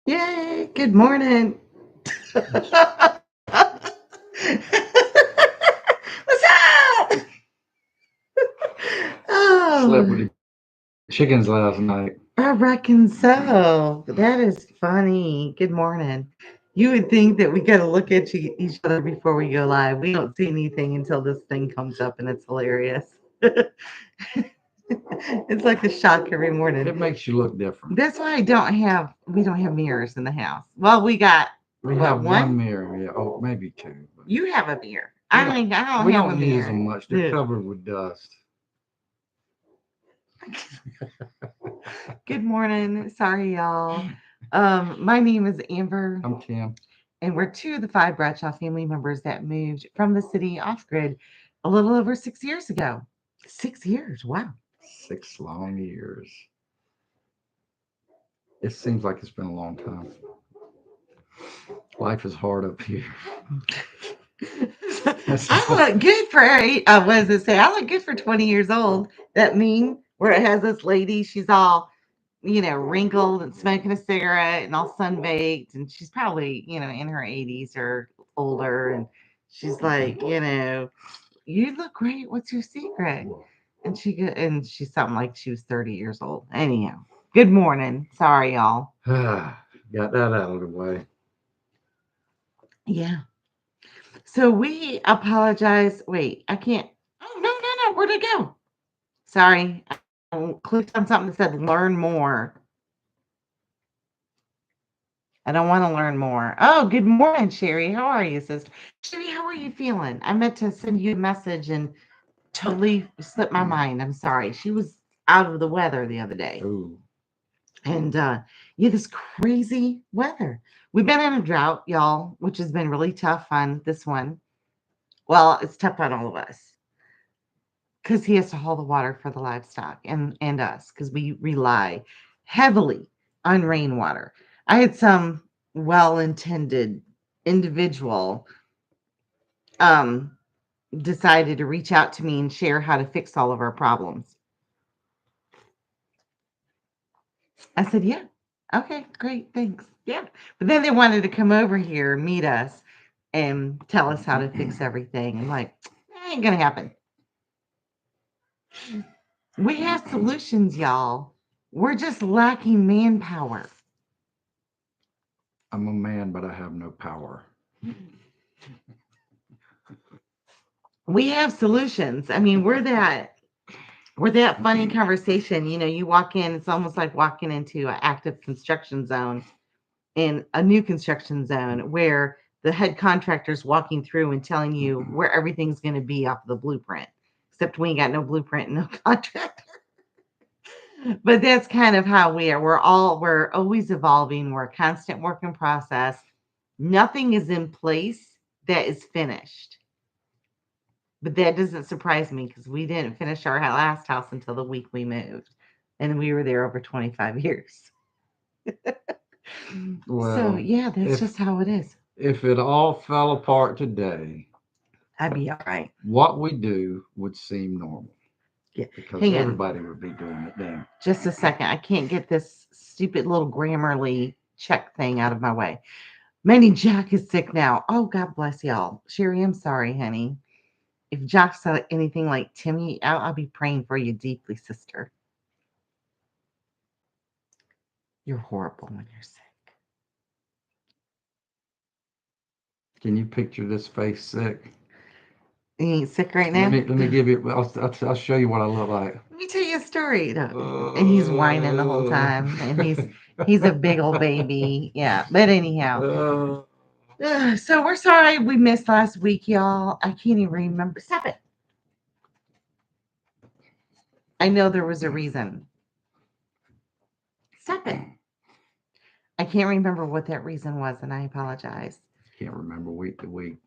Yay, good morning. What's up? Slept with Oh, the chickens last night. I reckon so. That is funny. Good morning. You would think that we got to look at each other before we go live. We don't see anything until this thing comes up, and it's hilarious. It's like a shock every morning. It makes you look different. That's why we don't have mirrors in the house. Well, we got We what, have one one? mirror, yeah, oh, maybe two, but You have a mirror. we don't I don't we have a don't use mirror. them much. They're Ugh. covered with dust. Good morning. Sorry, y'all. My name is Amber, I'm Tim. and we're two of the five Bradshaw family members that moved from the city off grid a little over 6 years ago. 6 years. Wow. 6 long years. It seems like it's been a long time. Life is hard up here. I look good for what does it say? I look good for 20 years old. That meme where it has this lady, she's all, wrinkled and smoking a cigarette and all sunbaked, and she's probably, in her 80s or older, and she's like, you look great. What's your secret? And she's something like she was 30 years old. Anyhow, good morning. Sorry, y'all. Got that out of the way. Yeah. So we apologize. Wait, I can't. Oh, no, no, no. Where'd it go? Sorry. I clicked on something that said learn more. I don't want to learn more. Oh, good morning, Sherry. How are you, sister? Sherry, how are you feeling? I meant to send you a message and totally slipped my mind. I'm sorry. She was out of the weather the other day. Ooh, And yeah, this crazy weather. We've been in a drought, y'all, which has been really tough on this one. Well, it's tough on all of us because he has to haul the water for the livestock and us because we rely heavily on rainwater. I had some well-intended individual um decided to reach out to me and share how to fix all of our problems. I said, "Yeah. Okay, great. Thanks." Yeah. But then they wanted to come over here, meet us, and tell us how to fix everything. I'm like, ain't gonna happen. We have solutions, y'all. We're just lacking manpower. I'm a man, but I have no power. We have solutions. I mean, we're that funny conversation. You walk in, it's almost like walking into an active construction zone in a new construction zone where the head contractor's walking through and telling you where everything's going to be off the blueprint. Except we ain't got no blueprint and no contractor. But that's kind of how we are. We're always evolving. We're a constant work in process. Nothing is in place that is finished. But that doesn't surprise me because we didn't finish our last house until the week we moved. And we were there over 25 years. So, Well, yeah, that's if just how it is. if it all fell apart today, I'd be all right. what we do would seem normal Yeah. because Hang on everybody would be doing it then. just a second. I can't get this stupid little Grammarly check thing out of my way. Manny Jack is sick now. Oh, God bless y'all. Sherry, I'm sorry, honey. If Jack's anything like Timmy, I'll be praying for you deeply, sister. You're horrible when you're sick. Can you picture this face sick? You ain't sick right Let now? me let me give you. I'll show you what I look like. Let me tell you a story. No. And he's whining the whole Uh, time, and he's a big old baby. Yeah, but anyhow, uh, so we're sorry we missed last week, y'all. I can't even remember. Stop it. I know there was a reason. Stop it. I can't remember what that reason was, and I apologize. can't remember week to week.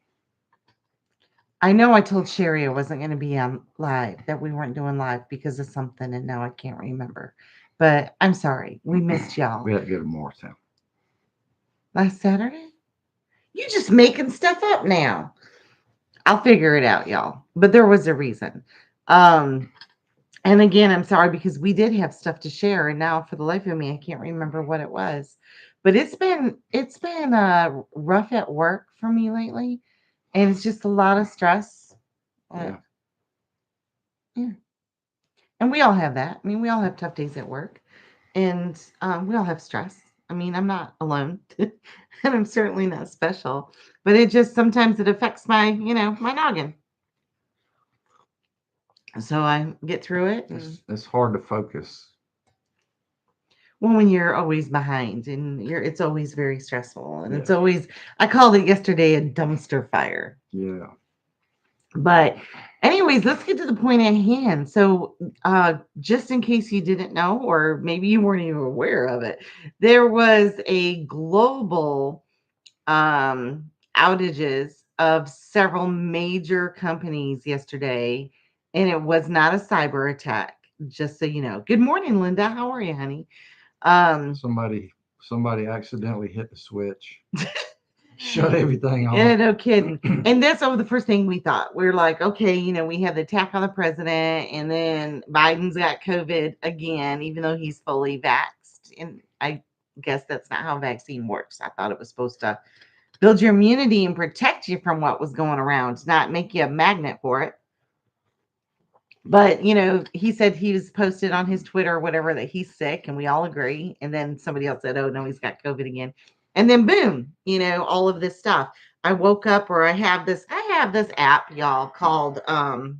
I know I told Sherry I wasn't going to be on live, that we weren't doing live because of something, and now I can't remember. But I'm sorry. We missed y'all. We had to go to Morristown. Last Saturday? You just making stuff up now. I'll figure it out, y'all. But there was a reason. Um, and again, I'm sorry because we did have stuff to share, and now for the life of me, I can't remember what it was. But it's been rough at work for me lately, and it's just a lot of stress. Uh, Yeah. yeah, and we all have that. I mean, we all have tough days at work, and we all have stress. I mean, I'm not alone, and I'm certainly not special. But it just sometimes it affects my noggin. So I get through it, and It's hard to focus. well, when you're always behind, and it's always very stressful, and it's Yeah. always I called it yesterday a dumpster fire. Yeah. But anyways, let's get to the point at hand. So, just in case you didn't know, or maybe you weren't even aware of it, there was a global outages of several major companies yesterday, and it was not a cyber attack. Just so you know. Good morning, Linda. How are you, honey? Um, Somebody accidentally hit the switch, shut everything Yeah, off. no kidding. And that's over the first thing we thought. We're like, okay, we had the attack on the president, and then Biden's got COVID again, even though he's fully vaxxed. And I guess that's not how vaccine works. I thought it was supposed to build your immunity and protect you from what was going around, not make you a magnet for it. But he said he was posted on his Twitter or whatever that he's sick, and we all agree. And then somebody else said, "Oh no, he's got COVID again." And then boom, all of this stuff. I woke up, or I have this app, y'all, called and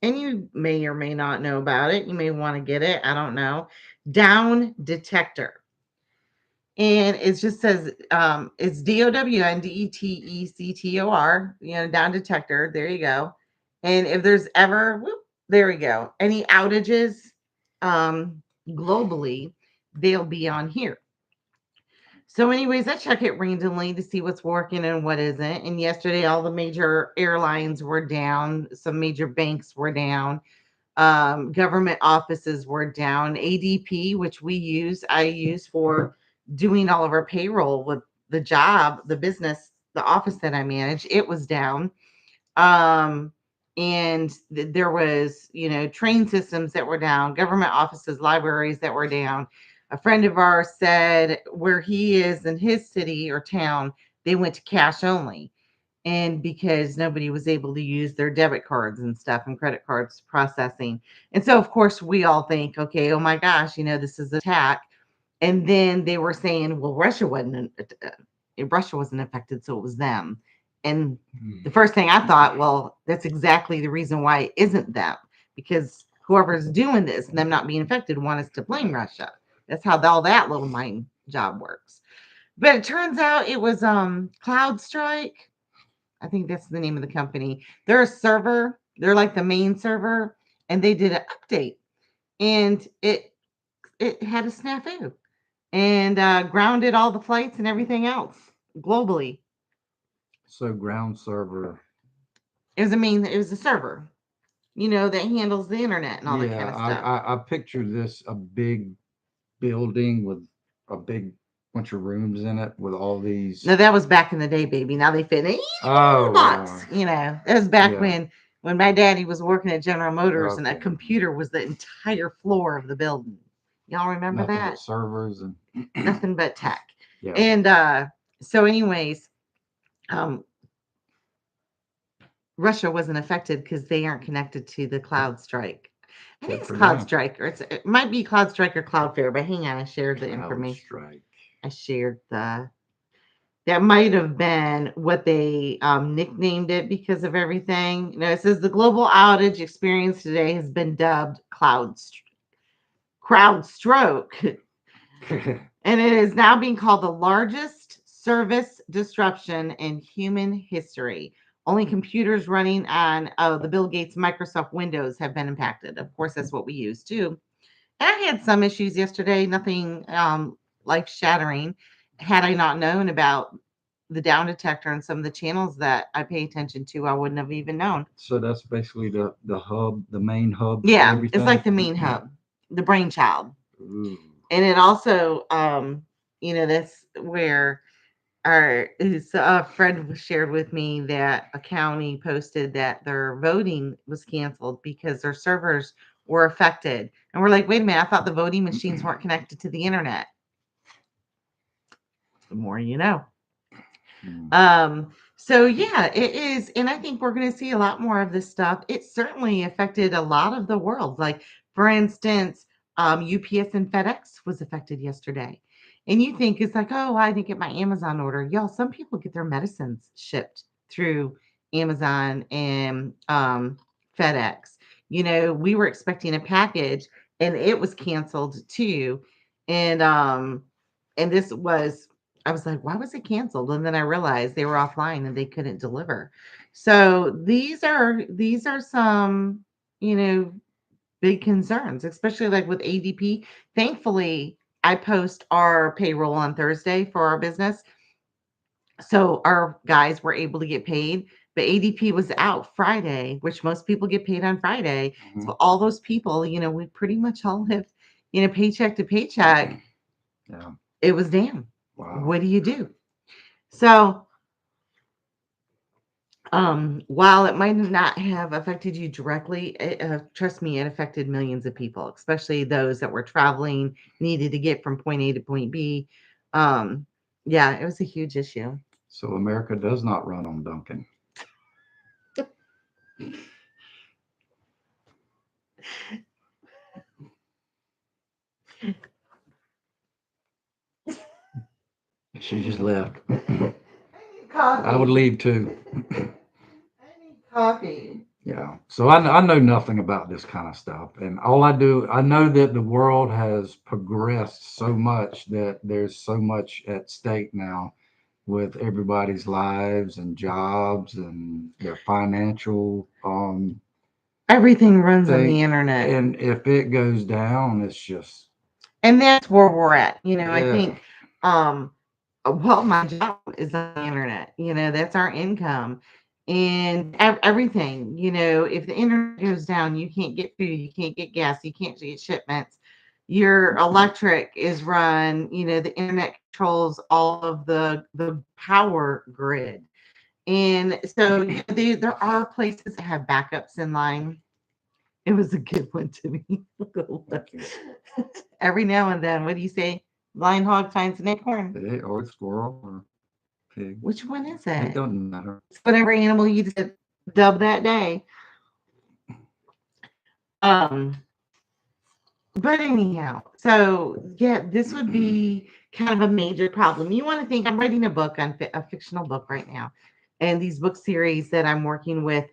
you may or may not know about it. You may want to get it. I don't know. Down Detector. And it just says it's DOWNDETECTOR, down detector. There you go. And if there's ever, whoop, there we go, any outages um, globally, they'll be on here. So, anyways, I check it randomly to see what's working and what isn't. And yesterday, all the major airlines were down, some major banks were down, government offices were down. ADP, which I use for doing all of our payroll with the business, the office that I manage, it was down. Um, and there was, train systems that were down, government offices, libraries that were down. A friend of ours said where he is in his city or town, they went to cash only, and because nobody was able to use their debit cards and stuff and credit cards processing. And so of course we all think, okay, oh my gosh, this is an attack. And then they were saying, well, Russia wasn't affected, so it was them. And Hmm. the first thing I thought, well, that's exactly the reason why it isn't them, because whoever's doing this and them not being affected want us to blame Russia. That's how all that little mind job works. But it turns out it was CloudStrike. I think that's the name of the company. They're a server. They're like the main server, and they did an update, and it had a snafu and grounded all the flights and everything else globally. So ground server. It was a server, that handles the internet and all that Yeah, kind of stuff. I picture this a big building with a big bunch of rooms in it with all No, these. that was back in the day, baby. Now they fit in a Oh, box. That was back yeah. when my daddy was working at General Motors, and a Okay. computer was the entire floor of the building. Y'all remember Nothing but that? servers and Nothing but tech. yeah. And so, anyways, um, Russia wasn't affected because they aren't connected to the Cloud Strike. I think Good it's for Cloud them. Strike, or it might be Cloud Strike or Cloudflare. But hang on, I shared the Cloud information. strike. I shared the That might have been what they nicknamed it because of everything. It says the global outage experience today has been dubbed crowd stroke, and it is now being called the largest service disruption in human history. Only computers running on the Bill Gates Microsoft Windows have been impacted. Of course, that's what we use too. And I had some issues yesterday, nothing life shattering. Had I not known about the down detector and some of the channels that I pay attention to, I wouldn't have even known. So that's basically the hub, the main hub for Yeah, it's everything. like the main hub, the brainchild. Ooh. And it also, that's where a friend shared with me that a county posted that their voting was canceled because their servers were affected. And we're like, wait a minute, I thought the voting machines weren't connected to the internet. The more you know. Mm. So yeah, it is, and I think we're going to see a lot more of this stuff. It certainly affected a lot of the world. Like, for instance, UPS and FedEx was affected yesterday. And you think it's like, oh, I didn't get my Amazon order. Y'all, some people get their medicines shipped through Amazon and FedEx. We were expecting a package and it was canceled too. And this was, I was like, why was it canceled? And then I realized they were offline and they couldn't deliver. So these are some, you know, big concerns, especially like with ADP. Thankfully, I post our payroll on Thursday for our business. So our guys were able to get paid, but ADP was out Friday, which most people get paid on Friday. Mhm. So all those people, we pretty much all have, paycheck to paycheck. Yeah. It was damn. Wow. What do you do? So while it might not have affected you directly, trust me, it affected millions of people, especially those that were traveling, needed to get from point A to point B. Um, yeah, it was a huge issue. So America does not run on Duncan. She just left. I would Coffee. leave too. I need coffee. Yeah. So I know nothing about this kind of stuff. And all I do, I know that the world has progressed so much that there's so much at stake now with everybody's lives and jobs and their financial Everything runs on the thing. internet. And if it goes down, it's just, And that's where we're at. I yeah, think, um, well, my job is on the internet. That's our income. And everything, if the internet goes down, you can't get food, you can't get gas, you can't get shipments. Your electric is run, the internet controls all of the power grid. And so there are places that have backups in line. It was a good one to me. thank you. Every now and then, what do you say? Blind hog finds an acorn. Or squirrel or pig. Which one is It it? doesn't matter. It's whatever animal you just dub that day. Um, but anyhow, so yeah, this would be kind of a major problem. You want to think I'm writing a book on a fictional book right now, and these book series that I'm working with,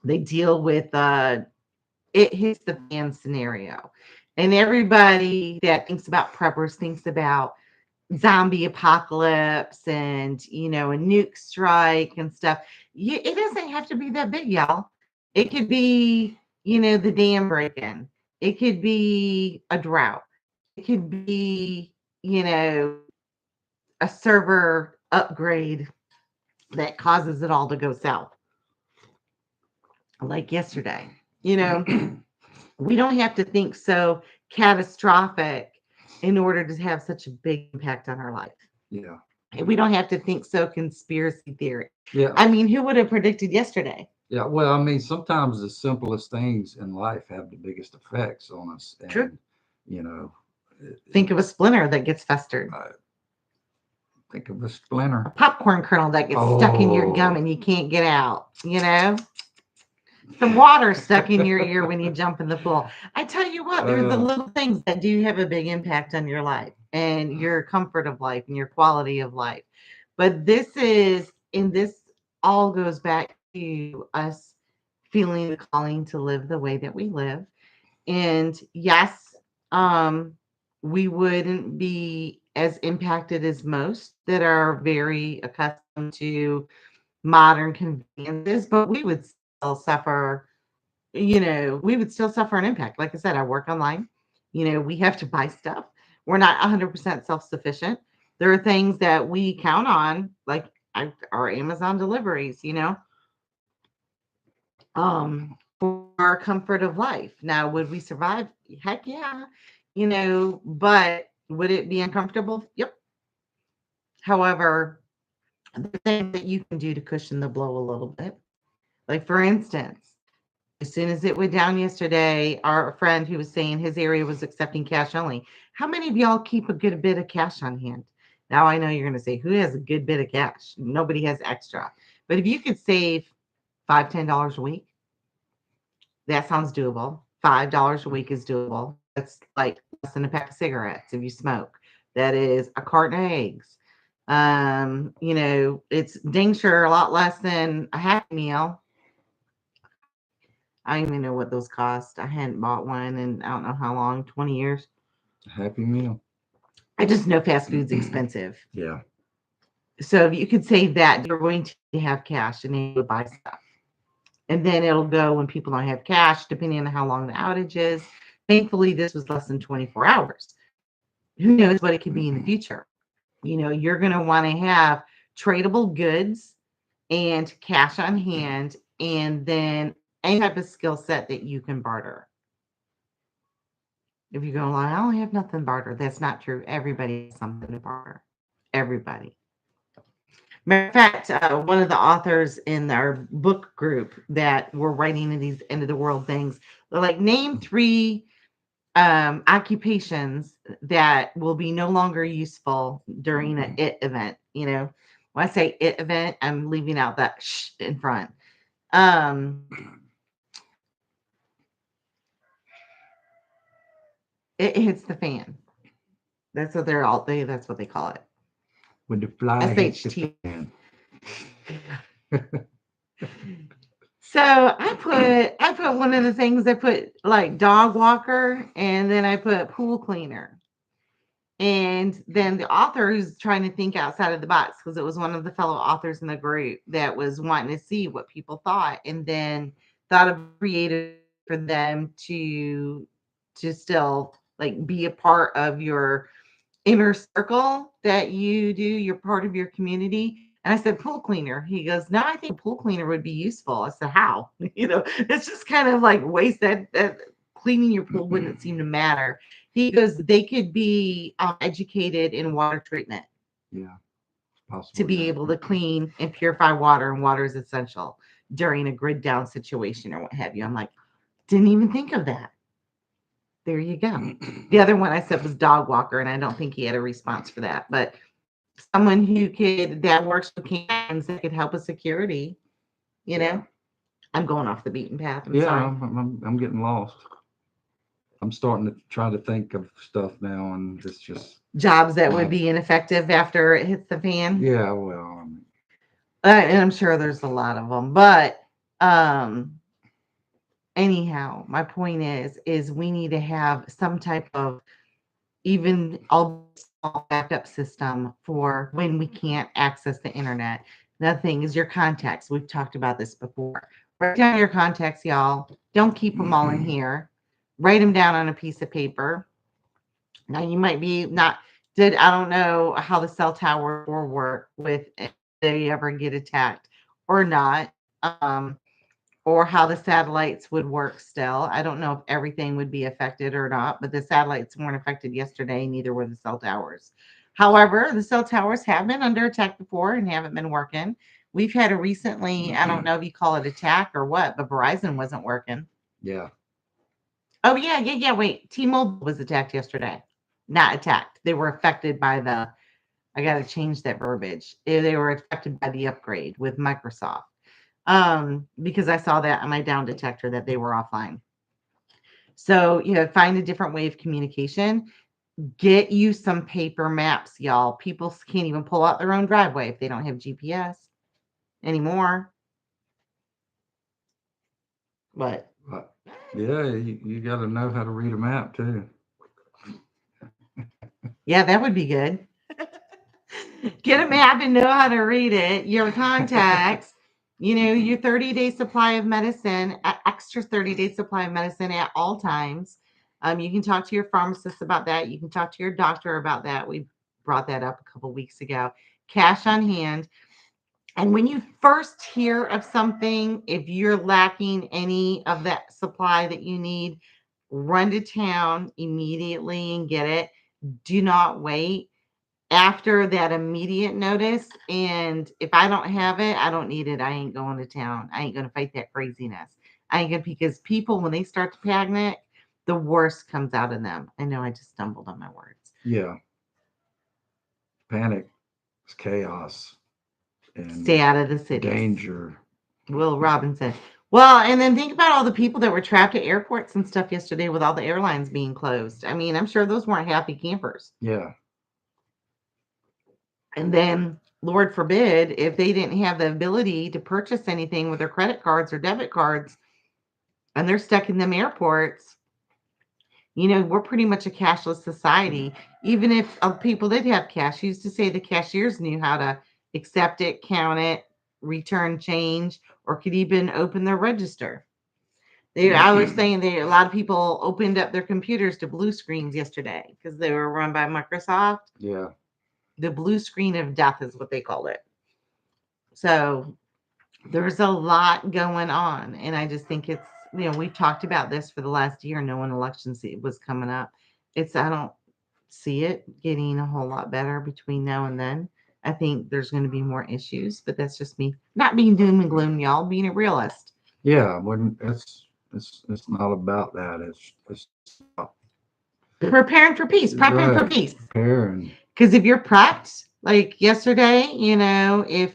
they deal with it hits the fan scenario. And everybody that thinks about preppers thinks about zombie apocalypse and, a nuke strike and stuff. It doesn't have to be that big, y'all. It could be, the dam breaking. It could be a drought. It could be, a server upgrade that causes it all to go south, like yesterday. We don't have to think so catastrophic in order to have such a big impact on our life. Yeah. And we don't have to think so conspiracy theory. Yeah. I mean, who would have predicted yesterday? Yeah. Well, I mean, sometimes the simplest things in life have the biggest effects on us. True. And, you know, Think of a splinter that gets festered, I think of a a splinter. popcorn kernel that gets stuck in your gum Oh, and you can't get out. Some water stuck in your ear when you jump in the pool. I tell you what, there's the uh, little things that do have a big impact on your life and your comfort of life and your quality of life. But this all goes back to us feeling the calling to live the way that we live. And yes, um, we wouldn't be as impacted as most that are very accustomed to modern conveniences, but we would still suffer, we would still suffer an impact. Like I said, I work online. We have to buy stuff. We're not 100% self-sufficient. There are things that we count on, like our Amazon deliveries, for our comfort of life. Now, would we survive? Heck yeah. But would it be uncomfortable? Yep. However, there are things that you can do to cushion the blow a little bit. Like, for instance, as soon as it went down yesterday, our friend who was saying his area was accepting cash only. How many of y'all keep a good bit of cash on hand? Now I know you're going to say, who has a good bit of cash? Nobody has extra. But if you could save $5, $10 a week, that sounds doable. $5 a week is doable. That's like less than a pack of cigarettes if you smoke. That is a carton of eggs. It's dang sure a lot less than a Happy Meal. I don't even know what those cost. I hadn't bought one in I don't know how long, 20 years. Happy Meal. I just know fast food's expensive. Yeah. So if you could save that, you're going to have cash and able to buy stuff. And then it'll go when people don't have cash, depending on how long the outage is. Thankfully, this was less than 24 hours. Who knows what it could be in the future? You're going to want to have tradable goods and cash on hand, and then any type of skill set that you can barter. If you're going like, I don't have nothing to barter, that's not true. Everybody has something to barter. Everybody. Matter of fact, one of the authors in our book group that were writing in these end of the world things, they're like, name three occupations that will be no longer useful during an it event. When I say it event, I'm leaving out that sh in front. Um, it hits the fan. That's what they call it. When the fly hits the SHT. fan. So I put one of the things I put like dog walker, and then I put pool cleaner. And then the author who's trying to think outside of the box, because it was one of the fellow authors in the group that was wanting to see what people thought, and then thought of creative for them to still like be a part of your inner circle that you do. You're part of your community. And I said, pool cleaner. He goes, no, I think a pool cleaner would be useful. I said, how? It's just kind of like waste that cleaning your pool wouldn't seem to matter. He goes, they could be educated in water treatment Yeah, it's possible. to be able to clean and purify water, and water is essential during a grid down situation or what have you. I'm like, didn't even think of that. There you go. The other one I said was dog walker, and I don't think he had a response for that. But someone that works with canines that could help with security, you know. I'm going off the beaten path. I'm Yeah, sorry. I'm getting lost. I'm starting to try to think of stuff now, and it's just Jobs that would be ineffective after it hits the fan. yeah. Well, I mean, And I'm sure there's a lot of them, but um, anyhow, my point is we need to have some type of even all small backup system for when we can't access the internet. Another thing is your contacts. We've talked about this before. Write down your contacts, y'all. Don't keep them all in here. Write them down on a piece of paper. Now you might be not did I don't know how the cell tower will work with if they ever get attacked or not. Um, or how the satellites would work still. I don't know if everything would be affected or not, but the satellites weren't affected yesterday, neither were the cell towers. However, the cell towers have been under attack before and haven't been working. We've had a recently, I don't know if you call it attack or what, but Verizon wasn't working. yeah. Oh, yeah. Wait, T-Mobile was attacked yesterday. Not attacked. They were affected by I got to change that verbiage. They were affected by the upgrade with Microsoft. Because I saw that on my down detector that they were offline. So, find a different way of communication. Get you some paper maps, y'all. People can't even pull out their own driveway if they don't have GPS anymore. But Yeah, you got to know how to read a map too. yeah, that would be good. Get a map and know how to read it. Your contacts, your 30-day supply of medicine, extra 30-day supply of medicine at all times. You can talk to your pharmacist about that. You can talk to your doctor about that. We brought that up a couple weeks ago. Cash on hand. And when you first hear of something, if you're lacking any of that supply that you need, run to town immediately and get it. Do not wait after that immediate notice. And if I don't have it, I don't need it. I ain't going to town. I ain't going to fight that craziness. I ain't going to, because people, when they start to panic, the worst comes out of them. I know I just stumbled on my words. Yeah. Panic is chaos Stay and out of the cities. danger. Will Robinson. Well, and then think about all the people that were trapped at airports and stuff yesterday with all the airlines being closed. I mean, I'm sure those weren't happy campers. Yeah. And then, Lord forbid, if they didn't have the ability to purchase anything with their credit cards or debit cards and they're stuck in them airports, we're pretty much a cashless society. Even if people did have cash, used to say the cashiers knew how to accept it, count it, return change, or could even open their register. I was saying that a lot of people opened up their computers to blue screens yesterday because they were run by Microsoft. Yeah. The blue screen of death is what they called it. So there's a lot going on. And I just think it's, we've talked about this for the last year, knowing election was coming up. I don't see it getting a whole lot better between now and then. I think there's going to be more issues, but that's just me not being doom and gloom, y'all, being a realist. Yeah. When it's not about that. It's about Preparing for peace, prepping for right. peace. Preparing. Because if you're prepped, like yesterday, if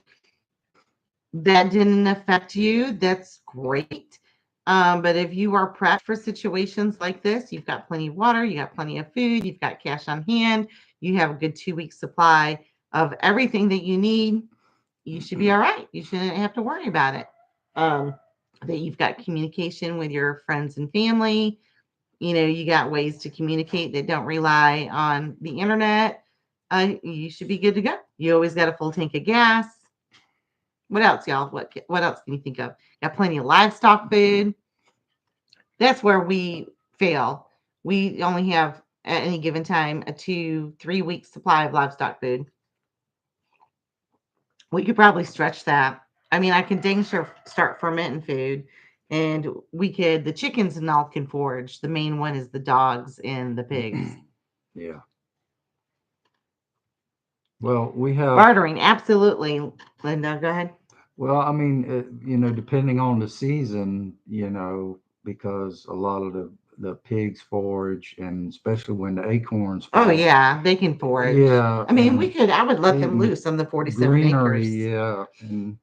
that didn't affect you, that's great. But if you are prepped for situations like this, you've got plenty of water, you got plenty of food, you've got cash on hand, you have a good 2 week supply of everything that you need, you should be all right. You shouldn't have to worry about it. That you've got communication with your friends and family. You got ways to communicate that don't rely on the internet. You should be good to go. You always got a full tank of gas. What else, y'all? What else can you think of? Got plenty of livestock food. That's where we fail. We only have at any given time a 2-3 week supply of livestock food. We could probably stretch that. I mean, I can dang sure start fermenting food, and the chickens and all can forage. The main one is the dogs and the pigs. Yeah. Well, we have Bartering, absolutely. Linda, go ahead. well, I mean, depending on the season, because a lot of the pigs forage, and especially when the acorns Oh fall. yeah, they can forage. Yeah, I mean, and I would let them eating loose on the 47 greenery, acres yeah, and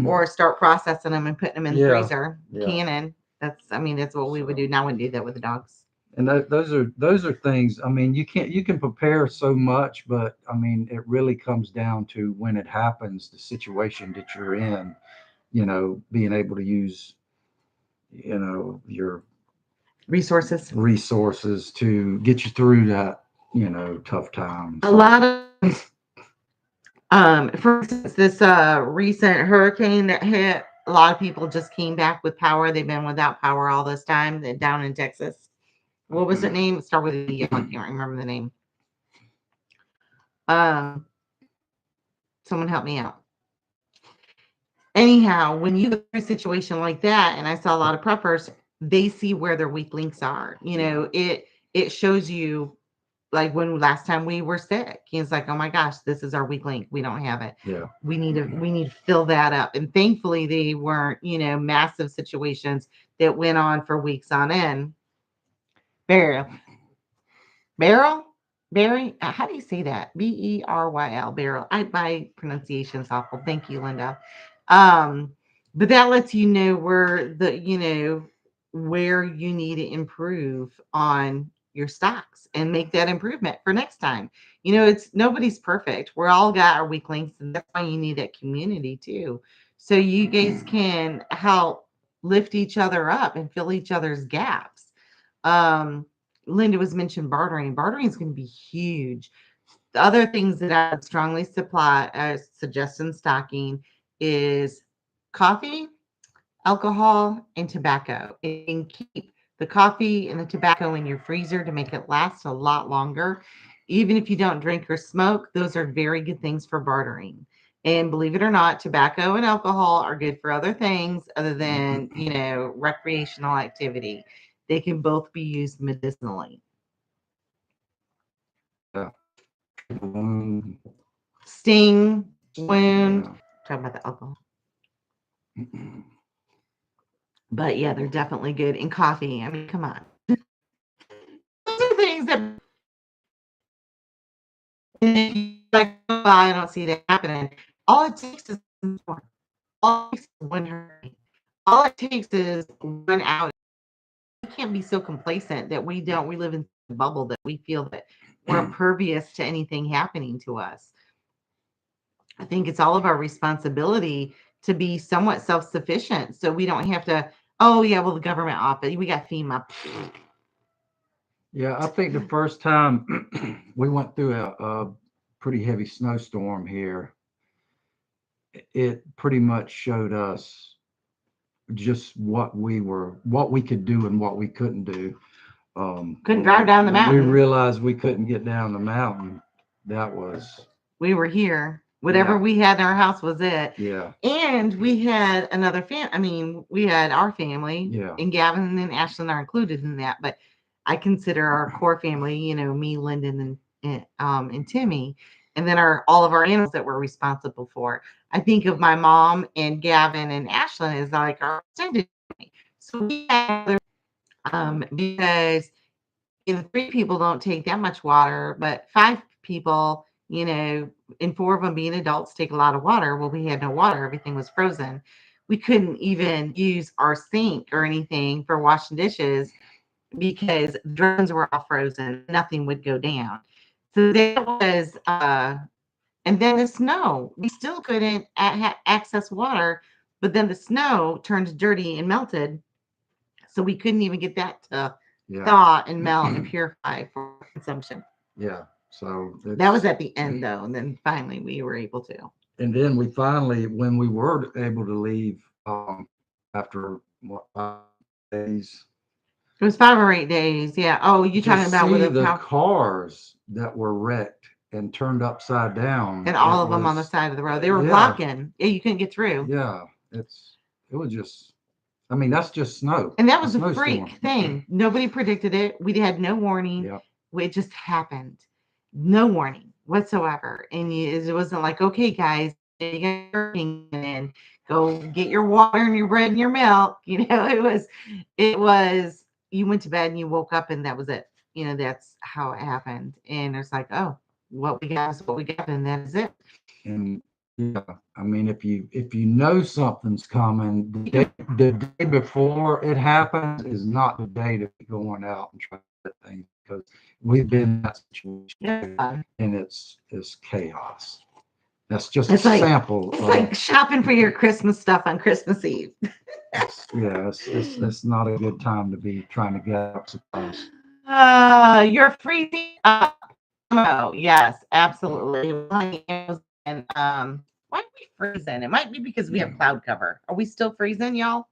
or start processing them and putting them in the yeah, freezer, yeah. canning. That's what we would So, do. Now I wouldn't do that with the dogs. and those are things. I mean, you can prepare so much, but I mean, it really comes down to when it happens, the situation that you're in. Being able to use your Resources. to get you through that tough time. A So lot of for instance, this recent hurricane that hit, a lot of people just came back with power. They've been without power all this time. They're down in Texas. What was it name? It started with a D. I can't remember the name. Um, Someone help me out. Anyhow, when you go through a situation like that, and I saw a lot of preppers, they see where their weak links are. It shows you, like when last time we were sick, he's like, oh my gosh, this is our weak link. We don't have it. yeah, We need to fill that up. And thankfully they weren't, massive situations that went on for weeks on end. Burial. Barrel? Barry? How do you say that? Beryl. Barrel. My pronunciation is awful. Thank you, Linda. Um, but that lets you know where you need to improve on your stocks and make that improvement for next time. It's nobody's perfect. We're all got our weak links, and that's why you need that community too. So you guys can help lift each other up and fill each other's gaps. Um, Linda was mentioned bartering. Bartering is going to be huge. The other things that I would strongly suggest in stocking is coffee, alcohol, and tobacco. And keep the coffee and the tobacco in your freezer to make it last a lot longer. Even if you don't drink or smoke, those are very good things for bartering. And believe it or not, tobacco and alcohol are good for other things other than, recreational activity. They can both be used medicinally. yeah. Um, Sting, wound, yeah. talk about the alcohol. But yeah, they're definitely good. And coffee. I mean, come on. Those are things that like I don't see that happening. All it takes is all it takes is one hurricane. All it takes is one outage. We can't be so complacent that we live in a bubble that we feel that we're impervious to anything happening to us. I think it's all of our responsibility to be somewhat self-sufficient so we don't have to, oh yeah, well the government office, we got FEMA. Yeah, I think the first time we went through a pretty heavy snowstorm here, it pretty much showed us just what we could do and what we couldn't do. Couldn't drive down the When we mountain. realized we couldn't get down the mountain, that was, We were here. Whatever yeah, we had in our house was it. yeah, And we had another I mean, we had our family, yeah, and Gavin and Ashlyn are included in that, but I consider our core family, me, Lyndon, and Timmy, and then all of our animals that we're responsible for. I think of my mom and Gavin and Ashlyn as like our extended family. So we had because three people don't take that much water, but five people, and four of them being adults take a lot of water. Well, we had no water, everything was frozen. We couldn't even use our sink or anything for washing dishes because the drains were all frozen, nothing would go down. So that was and then the snow, we still couldn't access water, but then the snow turned dirty and melted, so we couldn't even get that to yeah, thaw and melt and purify for consumption. yeah. So That was at the end though, and then finally we were able to. and then we finally, when we were able to leave, after what, 5 days, It was 5 or 8 days. Yeah. Oh, you to talking about with see the the power cars that were wrecked and turned upside down. and It all of them on the was, side of the road. They were yeah, blocking. Yeah, you couldn't get through. yeah. It was just, I mean, that's just snow, And that a was a freak snowstorm. thing. Nobody predicted it. We had no warning. Yeah, It just happened. No warning whatsoever. And it wasn't like, okay, guys, you guys are in, go get your water and your bread and your milk. It was, you went to bed and you woke up and that was it. That's how it happened. And it's like, oh, what we got is what we got, and that is it. and yeah, I mean, if you know something's coming, the day before it happens is not the day to be going out and trying to get things, because we've been in that situation Yeah. and it's chaos. That's just It's a like sample it's of, like shopping for your Christmas stuff on Christmas Eve. yeah, it's not a good time to be trying to get out supplies. You're freezing up. Oh, yes, absolutely. And why are we freezing? It might be because we have cloud cover. Are we still freezing, y'all?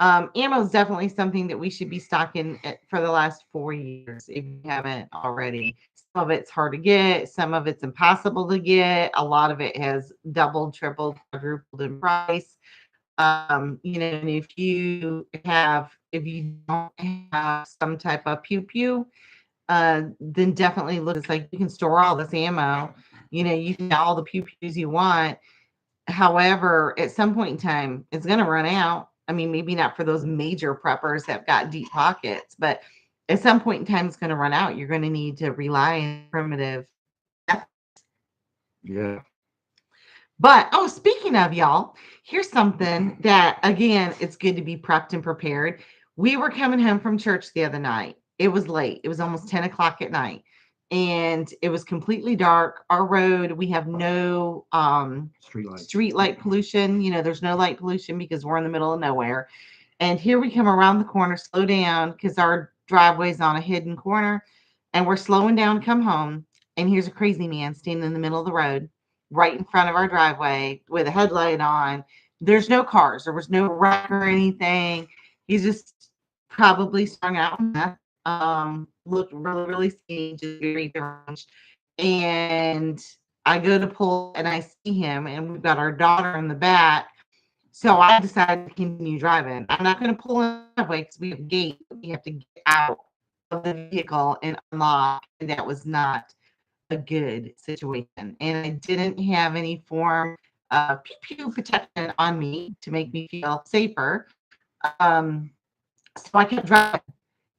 Ammo is definitely something that we should be stocking for the last 4 years if you haven't already. Some of it's hard to get, some of it's impossible to get. A lot of it has doubled, tripled, quadrupled in price. And if you don't have some type of pew pew, then definitely look. It's like you can store all this ammo. You can get all the pew pews you want. However, at some point in time, it's going to run out. I mean, maybe not for those major preppers that got deep pockets, but at some point in time, it's going to run out. You're going to need to rely on primitive. Yeah, But speaking of y'all, here's something that again, it's good to be prepped and prepared. We were coming home from church the other night. It was late. It was almost 10 o'clock at night. And it was completely dark. Our road, we have no street light pollution. There's no light pollution because we're in the middle of nowhere. And here we come around the corner, slow down because our driveway's on a hidden corner, and we're slowing down to come home. And here's a crazy man standing in the middle of the road, right in front of our driveway with a headlight on. There's no cars. There was no wreck or anything. He's just probably strung out. Looked really, really skinny, just very deranged. And I go to pull and I see him, and we've got our daughter in the back. So I decided to continue driving. I'm not going to pull in the way because we have a gate. We have to get out of the vehicle and unlock. And that was not a good situation. And I didn't have any form of pew pew protection on me to make me feel safer. Um, so I kept driving.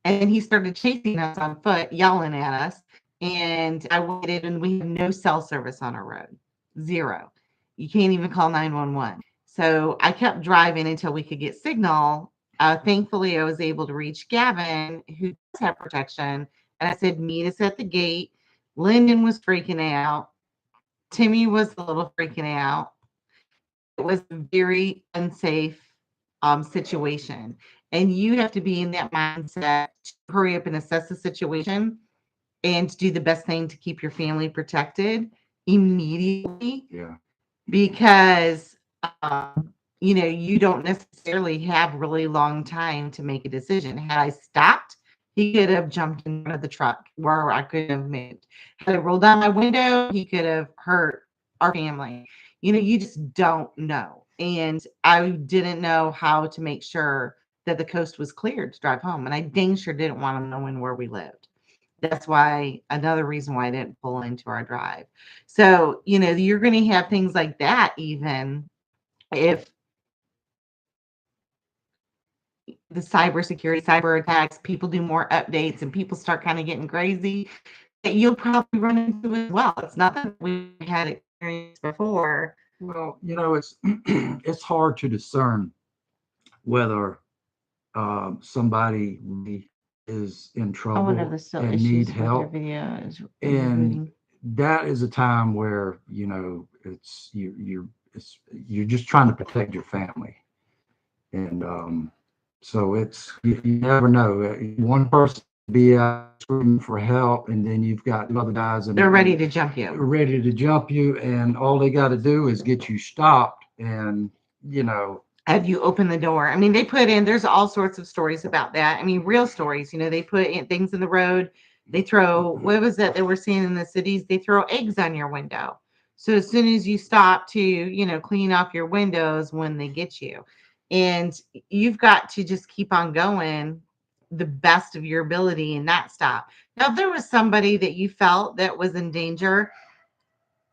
And he started chasing us on foot, yelling at us. And I waited, and we had no cell service on our road. Zero. You can't even call 911. So I kept driving until we could get signal. Thankfully, I was able to reach Gavin, who does have protection. And I said, meet us at the gate. Lyndon was freaking out. Timmy was a little freaking out. It was a very unsafe situation. And you have to be in that mindset to hurry up and assess the situation and do the best thing to keep your family protected immediately, Yeah. because you don't necessarily have really long time to make a decision. Had I stopped, he could have jumped in front of the truck where I couldn't have moved. Had I rolled down my window, he could have hurt our family. You just don't know. And I didn't know how to make sure that the coast was cleared to drive home. And I dang sure didn't want him knowing where we lived. That's why another reason why I didn't pull into our drive. So, you're going to have things like that, even if the cybersecurity, cyber attacks, people do more updates and people start kind of getting crazy, that you'll probably run into as well. It's not that we had experience before. Well, it's it's hard to discern whether somebody really is in I wonder if trouble there's still and need issues with your help. video is And rebooting. that is a time where, it's you're just trying to protect your family. And so you never know. One person be out screaming for help, and then you've got two other guys They're ready and to jump you. ready to jump you, and all they got to do is get you stopped. And Have you opened the door? I mean, they put in, there's all sorts of stories about that. I mean, real stories, they put in things in the road. They throw, what was that we're seeing in the cities? They throw eggs on your window. So as soon as you stop to, clean off your windows when they get you. And you've got to just keep on going the best of your ability and not stop. Now, if there was somebody that you felt that was in danger,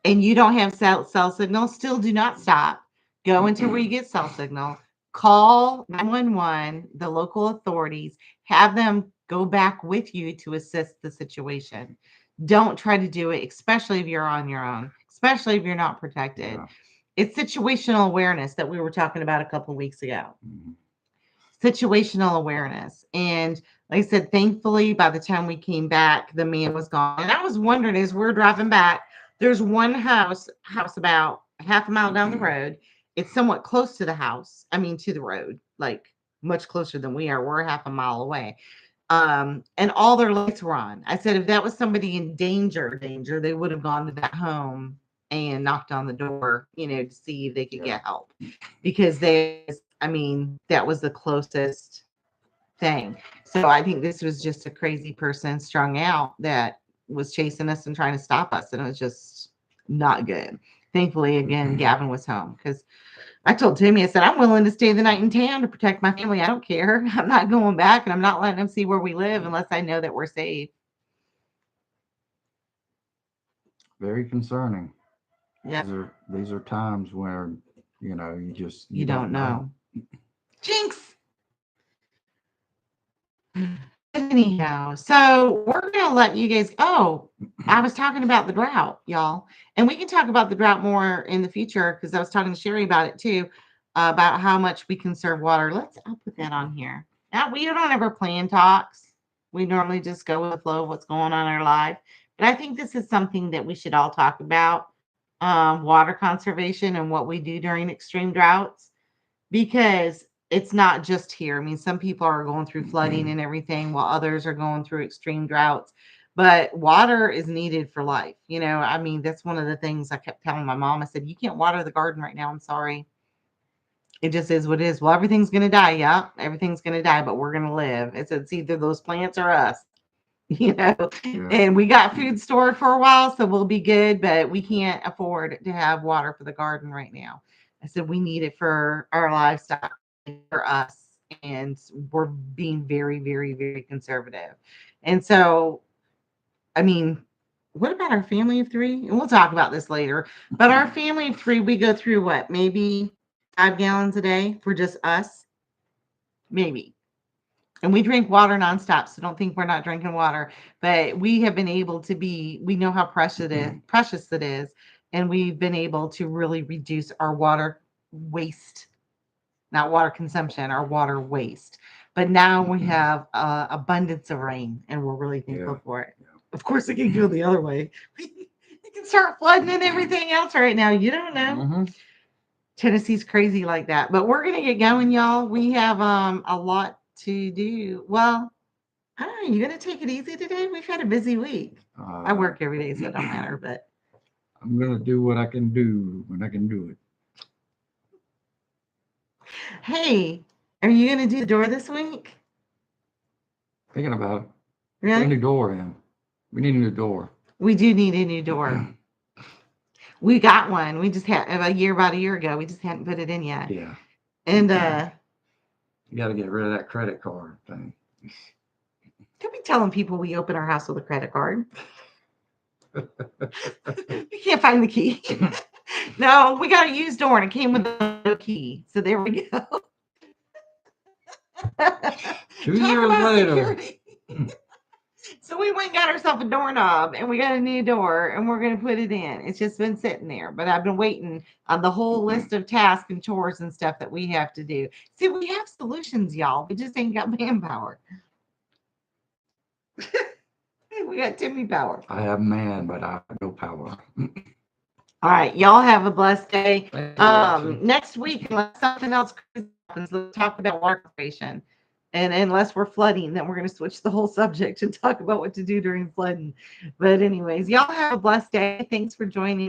and you don't have cell signal, still do not stop. Go until where you get cell signal. Call 911, the local authorities, have them go back with you to assist the situation. Don't try to do it, especially if you're on your own, especially if you're not protected. yeah. It's situational awareness that we were talking about a couple of weeks ago. Mhm. Situational awareness. And like I said, thankfully, by the time we came back, the man was gone. And I was wondering as we're driving back, there's one house about half a mile down the road. It's somewhat close to the house. I mean, to the road, like much closer than we are. We're half a mile away. And all their lights were on. I said, if that was somebody in danger, they would have gone to that home and knocked on the door, to see if they could Yeah. get help. Because I mean, that was the closest thing. So I think this was just a crazy person strung out that was chasing us and trying to stop us. And it was just not good. Thankfully, again, Gavin was home, because I told Timmy, I said, I'm willing to stay the night in town to protect my family. I don't care. I'm not going back, and I'm not letting them see where we live unless I know that we're safe. Very concerning. Yeah. These are times where you You don't don't know. know. Jinx. Anyhow, so we're gonna let you guys. Oh, I was talking about the drought, y'all, and we can talk about the drought more in the future, because I was talking to Sherry about it too, about how much we conserve water. I'll put that on here. Now, we don't ever plan talks. We normally just go with the flow of what's going on in our life. But I think this is something that we should all talk about, water conservation and what we do during extreme droughts, because it's not just here. I mean, some people are going through flooding and everything, while others are going through extreme droughts. But water is needed for life. I mean, that's one of the things I kept telling my mom. I said, you can't water the garden right now. I'm sorry. It just is what it is. Well, everything's going to die. Yeah, everything's going to die, but we're going to live. It's either those plants or us. you know, Yeah. and we got food stored for a while, so we'll be good, but we can't afford to have water for the garden right now. I said we need it for our livestock, for us, and we're being very, very, very conservative. And so, I mean, what about our family of three? And we'll talk about this later. But our family of three, we go through what, maybe 5 gallons a day for just us? Maybe. And we drink water nonstop, so don't think we're not drinking water. But we have been able to we know how precious it is, and we've been able to really reduce our water waste, not water consumption, our water waste. But now we have abundance of rain, and we're really thankful for it. Of course, it can go the other way. It can start flooding and everything else right now. You don't know. Tennessee's crazy like that. But we're gonna get going, y'all. We have a lot to do. Well, I don't know. You gonna take it easy today? We've had a busy week. I work every day, so it don't matter. But I'm gonna do what I can do when I can do it. hey, are you gonna do the door this week? Thinking about it. Put a Really? new door in. We need a new door. We do need a new door. We got one. We just had about a year ago. We just hadn't put it in yet. Yeah. And You got to get rid of that credit card thing. don't be telling people we open our house with a credit card. We can't find the key. No, we got a used door and it came with no key. So there we go. 2 years later. So we went and got ourselves a doorknob and we got a new door and we're going to put it in. It's just been sitting there, but I've been waiting on the whole list of tasks and chores and stuff that we have to do. See, we have solutions, y'all. We just ain't got manpower. We got Timmy power. I have man, but I have no power. All right, y'all have a blessed day. Next week, unless something else crazy happens, let's talk about water conservation. And unless we're flooding, then we're going to switch the whole subject and talk about what to do during flooding. But anyways, y'all have a blessed day. Thanks for joining